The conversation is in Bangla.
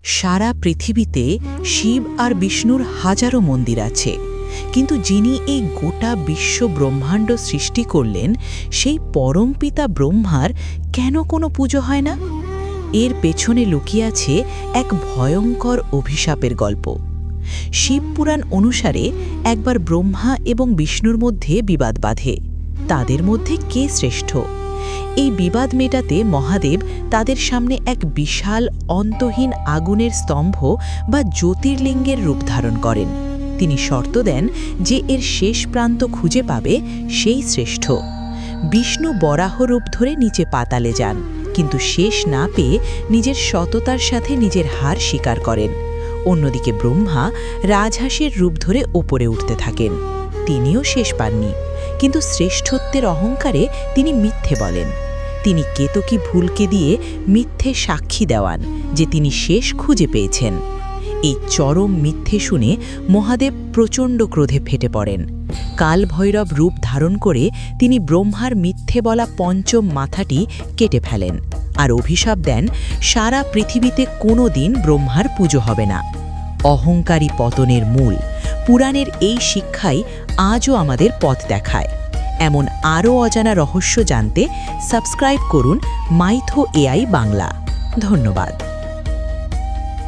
সারা পৃথিবীতে শিব আর বিষ্ণুর হাজারো মন্দির আছে, কিন্তু যিনি এই গোটা বিশ্ব ব্রহ্মাণ্ড সৃষ্টি করলেন সেই পরমপিতা ব্রহ্মার কেন কোনো পুজো হয় না? এর পেছনে লুকিয়ে আছে এক ভয়ঙ্কর অভিশাপের গল্প। শিবপুরাণ অনুসারে একবার ব্রহ্মা এবং বিষ্ণুর মধ্যে বিবাদ বাধে। তাদের মধ্যে কে শ্রেষ্ঠ? এই বিবাদ মেটাতে মহাদেব তাদের সামনে এক বিশাল অন্তহীন আগুনের স্তম্ভ বা জ্যোতির্লিঙ্গের রূপ ধারণ করেন। তিনি শর্ত দেন যে এর শেষ প্রান্ত খুঁজে পাবে সেই শ্রেষ্ঠ। বিষ্ণু বরাহ রূপ ধরে নিচে পাতালে যান, কিন্তু শেষ না পেয়ে নিজের সততার সাথে নিজের হার স্বীকার করেন। অন্যদিকে ব্রহ্মা রাজহাঁসের রূপ ধরে ওপরে উঠতে থাকেন। তিনিও শেষ পাননি, কিন্তু শ্রেষ্ঠত্বের অহংকারে তিনি মিথ্যে বলেন। তিনি কেতকী ভুলকে দিয়ে মিথ্যে সাক্ষী দেওয়ান যে তিনি শেষ খুঁজে পেয়েছেন। এই চরম মিথ্যে শুনে মহাদেব প্রচণ্ড ক্রোধে ফেটে পড়েন। কালভৈরব রূপ ধারণ করে তিনি ব্রহ্মার মিথ্যে বলা পঞ্চম মাথাটি কেটে ফেলেন আর অভিশাপ দেন সারা পৃথিবীতে কোনো দিন ব্রহ্মার পুজো হবে না। অহংকারী পতনের মূল। পুরাণের এই শিক্ষাই আজও আমাদের পথ দেখায়। এমন আরও অজানা রহস্য জানতে সাবস্ক্রাইব করুন মাইথো এআই বাংলা। ধন্যবাদ।